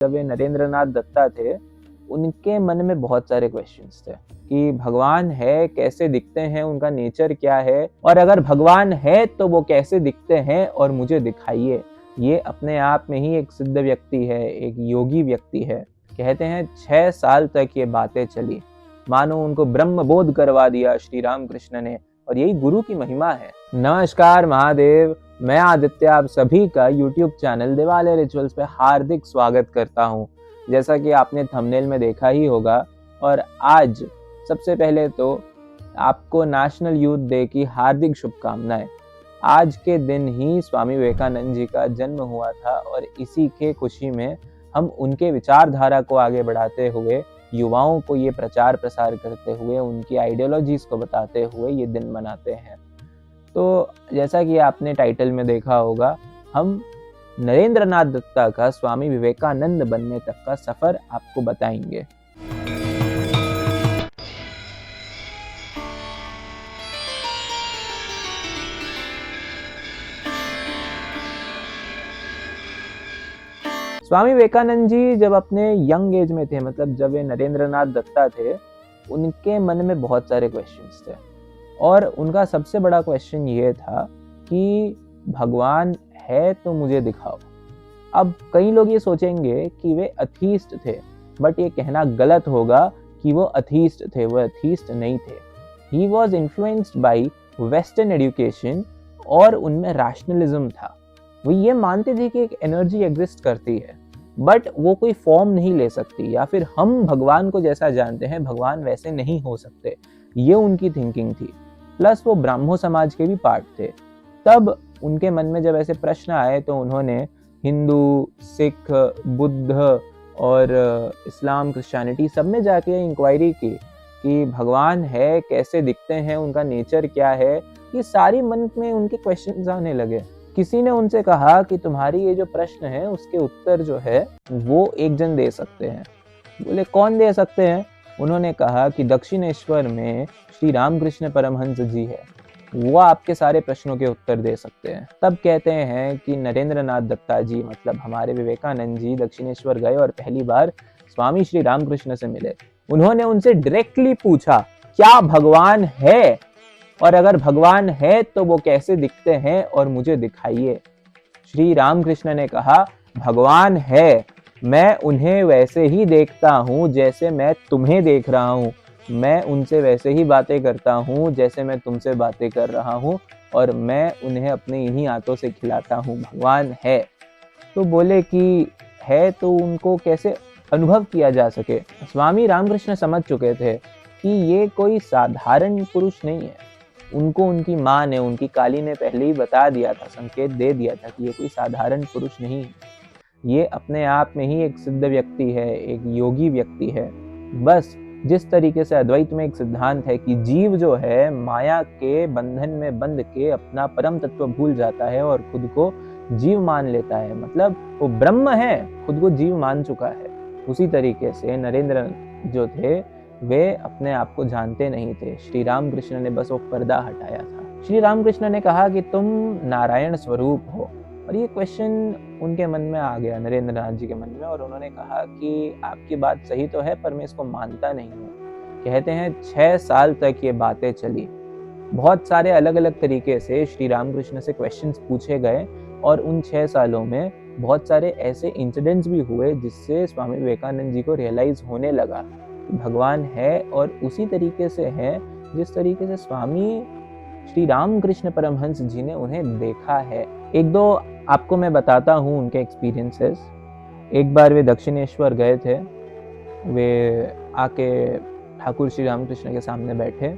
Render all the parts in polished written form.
जब ये नरेंद्रनाथ दत्ता थे, उनके मन में बहुत सारे क्वेश्चंस थे कि भगवान है, कैसे दिखते हैं, उनका नेचर क्या है, और अगर भगवान है तो वो कैसे दिखते हैं और मुझे दिखाइए। ये अपने आप में ही एक सिद्ध व्यक्ति है, एक योगी व्यक्ति है। कहते हैं 6 साल तक ये बातें चली, मानो उनको ब्रह्म बोध करवा दिया श्री राम कृष्ण ने, और यही गुरु की महिमा है। नमस्कार महादेव, मैं आदित्य आप सभी का YouTube चैनल देवालय रिचुअल्स पे हार्दिक स्वागत करता हूँ। जैसा कि आपने थंबनेल में देखा ही होगा, और आज सबसे पहले तो आपको नेशनल यूथ डे की हार्दिक शुभकामनाएं। आज के दिन ही स्वामी विवेकानंद जी का जन्म हुआ था, और इसी के खुशी में हम उनके विचारधारा को आगे बढ़ाते हुए, युवाओं को ये प्रचार प्रसार करते हुए, उनकी आइडियोलॉजीज को बताते हुए ये दिन मनाते हैं। तो जैसा कि आपने टाइटल में देखा होगा, हम नरेंद्रनाथ दत्ता का स्वामी विवेकानंद बनने तक का सफर आपको बताएंगे। स्वामी विवेकानंद जी जब अपने यंग एज में थे, मतलब जब ये नरेंद्रनाथ दत्ता थे, उनके मन में बहुत सारे क्वेश्चंस थे, और उनका सबसे बड़ा क्वेश्चन ये था कि भगवान है तो मुझे दिखाओ। अब कई लोग ये सोचेंगे कि वे अथीस्ट थे, बट ये कहना गलत होगा कि वो अथीस्ट थे। वो अथीस्ट नहीं थे। He was influenced by western education, और उनमें रैशनलिज्म था। वो ये मानते थे कि एक एनर्जी एग्जिस्ट करती है, बट वो कोई फॉर्म नहीं ले सकती, या फिर हम भगवान को जैसा जानते हैं भगवान वैसे नहीं हो सकते। ये उनकी थिंकिंग थी। प्लस वो ब्राह्मो समाज के भी पार्ट थे। तब उनके मन में जब ऐसे प्रश्न आए तो उन्होंने हिंदू, सिख, बुद्ध और इस्लाम, क्रिश्चियनिटी सब में जाके इंक्वायरी की कि भगवान है, कैसे दिखते हैं, उनका नेचर क्या है। ये सारी मन में उनके क्वेश्चंस आने लगे। किसी ने उनसे कहा कि तुम्हारी ये जो प्रश्न है उसके उत्तर जो है वो एक जन दे सकते हैं। बोले कौन दे सकते हैं? उन्होंने कहा कि दक्षिणेश्वर में श्री रामकृष्ण परमहंस जी है, वो आपके सारे प्रश्नों के उत्तर दे सकते हैं। तब कहते हैं कि नरेंद्रनाथ दत्ता जी, मतलब हमारे विवेकानंद जी, दक्षिणेश्वर गए और पहली बार स्वामी श्री रामकृष्ण से मिले। उन्होंने उनसे डायरेक्टली पूछा, क्या भगवान है, और अगर भगवान है तो वो कैसे दिखते हैं और मुझे दिखाइए। श्री रामकृष्ण ने कहा, भगवान है, मैं उन्हें वैसे ही देखता हूँ जैसे मैं तुम्हें देख रहा हूँ। मैं उनसे वैसे ही बातें करता हूँ जैसे मैं तुमसे बातें कर रहा हूँ, और मैं उन्हें अपने इन्हीं हाथों से खिलाता हूँ। भगवान है। तो बोले कि है तो उनको कैसे अनुभव किया जा सके। स्वामी रामकृष्ण समझ चुके थे कि ये कोई साधारण पुरुष नहीं है। उनको उनकी माँ ने, उनकी काली ने पहले ही बता दिया था, संकेत दे दिया था कि ये कोई साधारण पुरुष नहीं है। ये अपने आप में ही एक सिद्ध व्यक्ति है, एक योगी व्यक्ति है। बस जिस तरीके से अद्वैत में एक सिद्धांत है कि जीव जो है माया के बंधन में बंध के अपना परम तत्व भूल जाता है और खुद को जीव मान लेता है, मतलब वो ब्रह्म है, खुद को जीव मान चुका है। उसी तरीके से नरेंद्र जो थे वे अपने आप को जानते नहीं थे। श्री रामकृष्ण ने बस वो पर्दा हटाया था। श्री रामकृष्ण ने कहा कि तुम नारायण स्वरूप हो, और ये क्वेश्चन उनके मन में आ गया, नरेंद्रनाथ जी के मन में, और उन्होंने कहा कि आपकी बात सही तो है, पर मैं इसको मानता नहीं हूँ। कहते हैं 6 साल तक ये बातें चली। बहुत सारे अलग अलग तरीके से श्री रामकृष्ण से क्वेश्चंस पूछे गए, और उन 6 सालों में बहुत सारे ऐसे इंसिडेंट्स भी हुए जिससे स्वामी विवेकानंद जी को रियलाइज होने लगा कि भगवान है, और उसी तरीके से है जिस तरीके से स्वामी श्री रामकृष्ण परमहंस जी ने उन्हें देखा है। एक दो आपको मैं बताता हूँ उनके एक्सपीरियंसेस। एक बार वे दक्षिणेश्वर गए थे। वे आके ठाकुर श्री रामकृष्ण के सामने बैठे।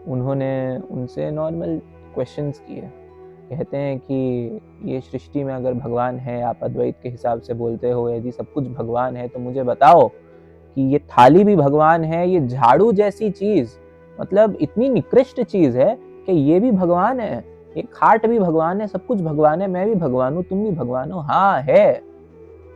उन्होंने उनसे नॉर्मल क्वेश्चंस किए। कहते हैं कि ये सृष्टि में अगर भगवान है, आप अद्वैत के हिसाब से बोलते हो, यदि सब कुछ भगवान है तो मुझे बताओ कि ये थाली भी भगवान है, ये झाड़ू जैसी चीज, मतलब इतनी निकृष्ट चीज है कि ये भी भगवान है, ये खाट भी भगवान है, सब कुछ भगवान है, मैं भी भगवान हूँ, तुम भी भगवान हो। हाँ है।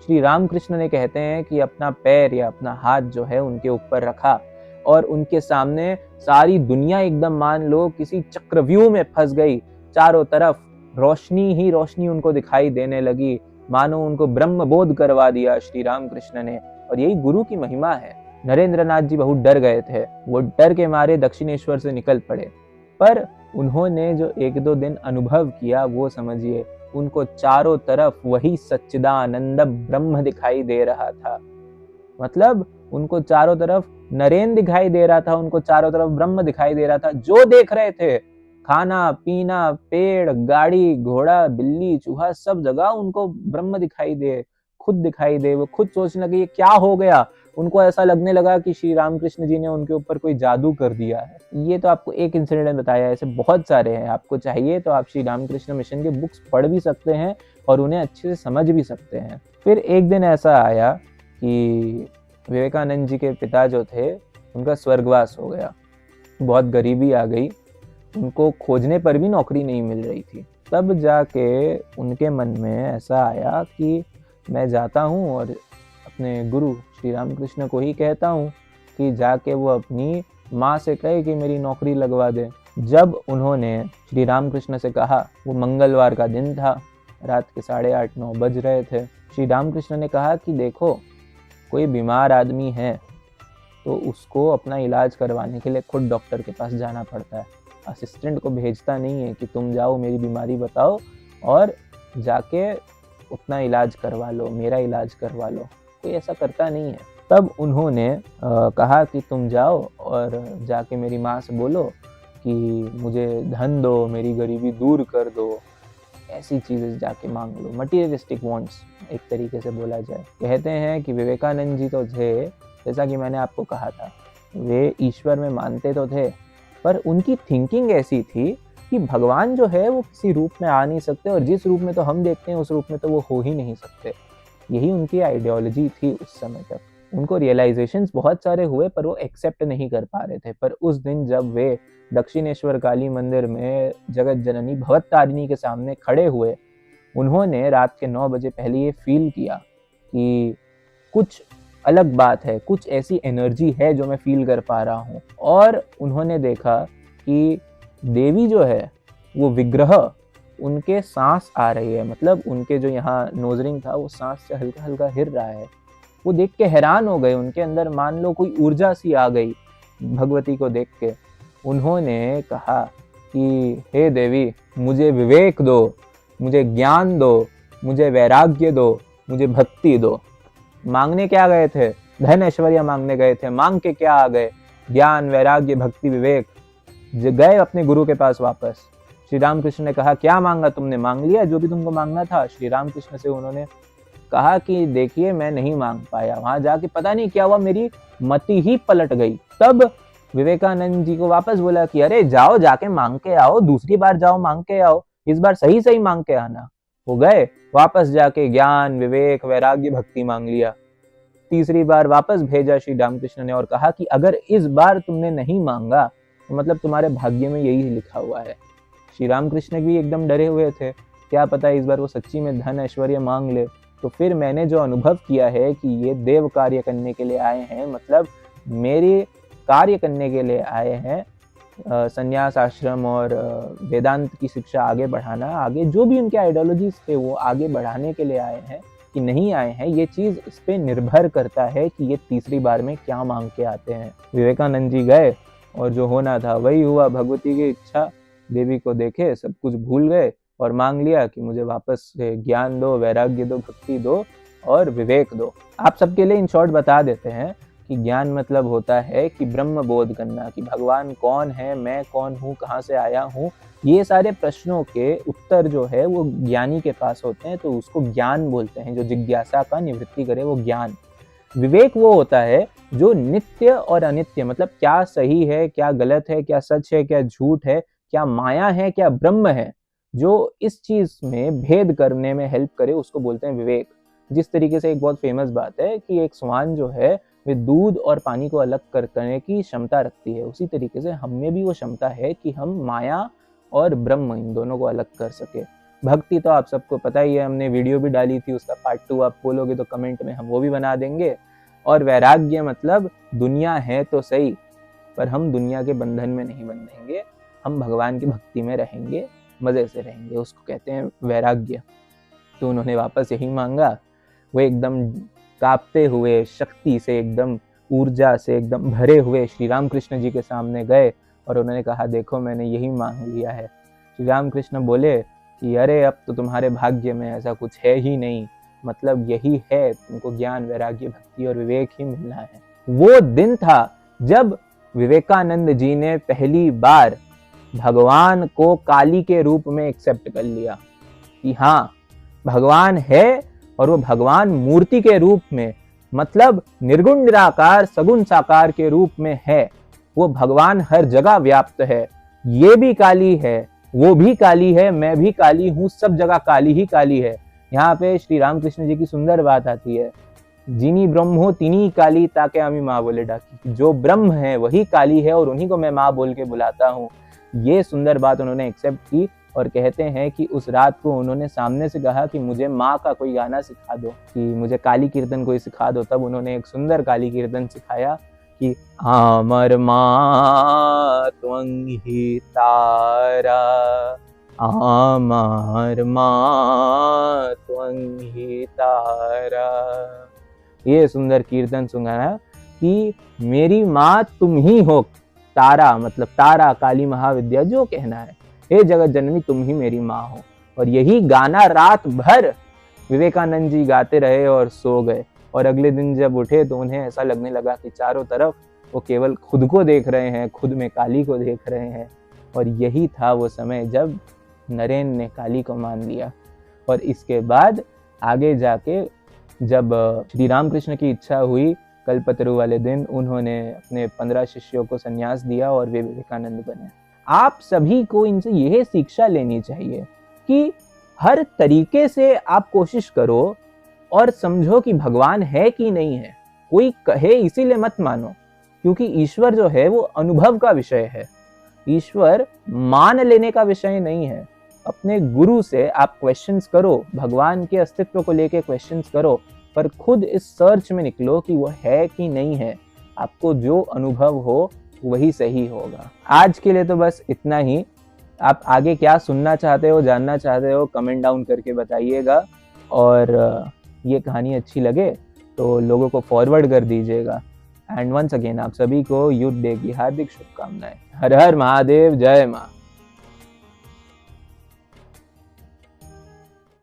श्री रामकृष्ण ने कहते हैं कि अपना पैर या अपना हाथ जो है उनके ऊपर रखा, और उनके सामने सारी दुनिया एकदम मान लो किसी चक्रव्यूह में फंस गई। चारों तरफ रोशनी ही रोशनी उनको दिखाई देने लगी। मानो उनको ब्रह्म बोध करवा दिया श्री राम कृष्ण ने। और यही गुरु की महिमा है। नरेंद्र नाथ जी बहुत डर गए थे, वो डर के मारे दक्षिणेश्वर से निकल पड़े। पर उन्होंने जो 1-2 दिन अनुभव किया वो समझिए, उनको चारों तरफ वही सच्चिदानंद ब्रह्म दिखाई दे रहा था। मतलब उनको चारों तरफ नरेंद्र दिखाई दे रहा था, उनको चारों तरफ ब्रह्म दिखाई दे रहा था। जो देख रहे थे, खाना पीना, पेड़, गाड़ी, घोड़ा, बिल्ली, चूहा, सब जगह उनको ब्रह्म दिखाई दे, खुद दिखाई दे। वो खुद सोचने लगे ये क्या हो गया। उनको ऐसा लगने लगा कि श्री रामकृष्ण जी ने उनके ऊपर कोई जादू कर दिया है। ये तो आपको एक इंसिडेंट बताया, ऐसे बहुत सारे हैं। आपको चाहिए तो आप श्री रामकृष्ण मिशन के बुक्स पढ़ भी सकते हैं और उन्हें अच्छे से समझ भी सकते हैं। फिर एक दिन ऐसा आया कि विवेकानंद जी के पिता जो थे, उनका स्वर्गवास हो गया। बहुत गरीबी आ गई, उनको खोजने पर भी नौकरी नहीं मिल रही थी। तब जाके उनके मन में ऐसा आया कि मैं जाता हूँ और अपने गुरु श्री रामकृष्ण को ही कहता हूँ कि जाके वो अपनी माँ से कहे कि मेरी नौकरी लगवा दे। जब उन्होंने श्री रामकृष्ण से कहा, वो मंगलवार का दिन था, रात के 8:30-9 बज रहे थे। श्री रामकृष्ण ने कहा कि देखो, कोई बीमार आदमी है तो उसको अपना इलाज करवाने के लिए खुद डॉक्टर के पास जाना पड़ता है। असिस्टेंट को भेजता नहीं है कि तुम जाओ मेरी बीमारी बताओ और जाके अपना इलाज करवा लो, मेरा इलाज करवा लो। कोई ऐसा करता नहीं है। तब उन्होंने कहा कि तुम जाओ और जाके मेरी माँ से बोलो कि मुझे धन दो, मेरी गरीबी दूर कर दो, ऐसी चीज़ें जाके मांग लो। मटीरियलिस्टिक वांट्स एक तरीके से बोला जाए। कहते हैं कि विवेकानंद जी तो थे, जैसा कि मैंने आपको कहा था, वे ईश्वर में मानते तो थे, पर उनकी थिंकिंग ऐसी थी कि भगवान जो है वो किसी रूप में आ नहीं सकते, और जिस रूप में तो हम देखते हैं उस रूप में तो वो हो ही नहीं सकते। यही उनकी आइडियोलॉजी थी उस समय तक। उनको रियलाइजेशंस बहुत सारे हुए पर वो एक्सेप्ट नहीं कर पा रहे थे। पर उस दिन जब वे दक्षिणेश्वर काली मंदिर में जगत जननी भवतारिणी के सामने खड़े हुए, उन्होंने रात के 9 बजे पहले ये फील किया कि कुछ अलग बात है, कुछ ऐसी एनर्जी है जो मैं फील कर पा रहा हूँ। और उन्होंने देखा कि देवी जो है वो विग्रह, उनके सांस आ रही है, मतलब उनके जो यहाँ नोजरिंग था वो सांस से हल्का हल्का हिल रहा है। वो देख के हैरान हो गए, उनके अंदर मान लो कोई ऊर्जा सी आ गई भगवती को देख के। उन्होंने कहा कि हे देवी, मुझे विवेक दो, मुझे ज्ञान दो, मुझे वैराग्य दो, मुझे भक्ति दो। मांगने क्या गए थे? धन ऐश्वर्य मांगने गए थे। मांग के क्या आ गए? ज्ञान, वैराग्य, भक्ति, विवेक। गए अपने गुरु के पास वापस। श्री रामकृष्ण ने कहा क्या मांगा तुमने? मांग लिया जो भी तुमको मांगना था? श्री रामकृष्ण से उन्होंने कहा कि देखिए मैं नहीं मांग पाया। वहां जाके पता नहीं क्या हुआ, मेरी मति ही पलट गई। तब विवेकानंद जी को वापस बोला कि अरे जाओ, जाके मांग के आओ, दूसरी बार जाओ मांग के आओ, इस बार सही सही मांग के आना। वो गए वापस, जाके ज्ञान, विवेक, वैराग्य, भक्ति मांग लिया। तीसरी बार वापस भेजा श्री रामकृष्ण ने और कहा कि अगर इस बार तुमने नहीं मांगा तो मतलब तुम्हारे भाग्य में यही लिखा हुआ है। श्री रामकृष्ण भी एकदम डरे हुए थे, क्या पता इस बार वो सच्ची में धन ऐश्वर्य मांग ले। तो फिर मैंने जो अनुभव किया है कि ये देव कार्य करने के लिए आए हैं, मतलब मेरे कार्य करने के लिए आए हैं, संन्यास आश्रम और वेदांत की शिक्षा आगे बढ़ाना, आगे जो भी उनके आइडियोलॉजीज थे वो आगे बढ़ाने के लिए आए हैं कि नहीं आए हैं, ये चीज़ इस पे निर्भर करता है कि ये तीसरी बार में क्या मांग के आते हैं। विवेकानंद जी गए और जो होना था वही हुआ। भगवती की इच्छा, देवी को देखे, सब कुछ भूल गए और मांग लिया कि मुझे वापस से ज्ञान दो, वैराग्य दो, भक्ति दो और विवेक दो। आप सबके लिए इन शॉर्ट बता देते हैं कि ज्ञान मतलब होता है कि ब्रह्म बोध करना, कि भगवान कौन है, मैं कौन हूँ, कहाँ से आया हूँ। ये सारे प्रश्नों के उत्तर जो है वो ज्ञानी के पास होते हैं, तो उसको ज्ञान बोलते हैं। जो जिज्ञासा का निवृत्ति करे वो ज्ञान। विवेक वो होता है जो नित्य और अनित्य, मतलब क्या सही है, क्या गलत है, क्या सच है, क्या झूठ है, क्या माया है, क्या ब्रह्म है, जो इस चीज में भेद करने में हेल्प करे, उसको बोलते हैं विवेक। जिस तरीके से एक बहुत फेमस बात है कि एक स्वान जो है वे दूध और पानी को अलग करने की क्षमता रखती है, उसी तरीके से हम में भी वो क्षमता है कि हम माया और ब्रह्म इन दोनों को अलग कर सके। भक्ति तो आप सबको पता ही है, हमने वीडियो भी डाली थी, उसका पार्ट 2 आप बोलोगे तो कमेंट में हम वो भी बना देंगे। और वैराग्य मतलब दुनिया है तो सही, पर हम दुनिया के बंधन में नहीं बंधेंगे, हम भगवान की भक्ति में रहेंगे, मजे से रहेंगे, उसको कहते हैं वैराग्य। तो उन्होंने वापस यही मांगा। वो एकदम कांपते हुए, शक्ति से, एकदम ऊर्जा से एकदम भरे हुए श्री राम कृष्ण जी के सामने गए और उन्होंने कहा, देखो मैंने यही मांग लिया है। श्री राम कृष्ण बोले कि अरे अब तो तुम्हारे भाग्य में ऐसा कुछ है ही नहीं, मतलब यही है, तुमको ज्ञान, वैराग्य, भक्ति और विवेक ही मिलना है। वो दिन था जब विवेकानंद जी ने पहली बार भगवान को काली के रूप में एक्सेप्ट कर लिया कि हाँ भगवान है, और वो भगवान मूर्ति के रूप में, मतलब निर्गुण निराकार सगुण साकार के रूप में है। वो भगवान हर जगह व्याप्त है। ये भी काली है, वो भी काली है, मैं भी काली हूँ, सब जगह काली ही काली है। यहाँ पे श्री रामकृष्ण जी की सुंदर बात आती है, जिनी ब्रह्मो तिनी काली ताके आमी माँ बोले डाकी। जो ब्रह्म है वही काली है और उन्हीं को मैं माँ बोल के बुलाता हूँ। ये सुंदर बात उन्होंने एक्सेप्ट की और कहते हैं कि उस रात को उन्होंने सामने से कहा कि मुझे माँ का कोई गाना सिखा दो, कि मुझे काली कीर्तन कोई सिखा दो। तब उन्होंने एक सुंदर काली कीर्तन सिखाया कि आमर माँ त्वं ही तारा, आमर माँ त्वं ही तारा। ये सुंदर कीर्तन सुनाया कि मेरी माँ तुम ही हो, तारा मतलब तारा, काली महाविद्या, जो कहना है, हे जगत जननी तुम ही मेरी माँ हो। और यही गाना रात भर विवेकानंद जी गाते रहे और सो गए। और अगले दिन जब उठे तो उन्हें ऐसा लगने लगा कि चारों तरफ वो केवल खुद को देख रहे हैं, खुद में काली को देख रहे हैं। और यही था वो समय जब नरेन ने काली को मान लिया। और इसके बाद आगे जाके जब श्री रामकृष्ण की इच्छा हुई, कल्पतरु वाले दिन उन्होंने अपने 15 शिष्यों को संन्यास दिया और वे विवेकानंद बने। आप सभी को इनसे यह शिक्षा लेनी चाहिए कि हर तरीके से आप कोशिश करो और समझो कि भगवान है कि नहीं है। कोई कहे इसीलिए मत मानो, क्योंकि ईश्वर जो है वो अनुभव का विषय है। ईश्वर मान लेने का विषय नहीं है। अपने गुरु से आप क्वेश्चंस करो, भगवान के अस्तित्व को लेके क्वेश्चंस करो, पर खुद इस सर्च में निकलो कि वो है कि नहीं है। आपको जो अनुभव हो वही सही होगा। आज के लिए तो बस इतना ही। आप आगे क्या सुनना चाहते हो, जानना चाहते हो, कमेंट डाउन करके बताइएगा। और ये कहानी अच्छी लगे तो लोगों को फॉरवर्ड कर दीजिएगा। एंड वंस अगेन आप सभी को युद्ध डे की हार्दिक शुभकामनाएं। हर हर महादेव, जय माँ।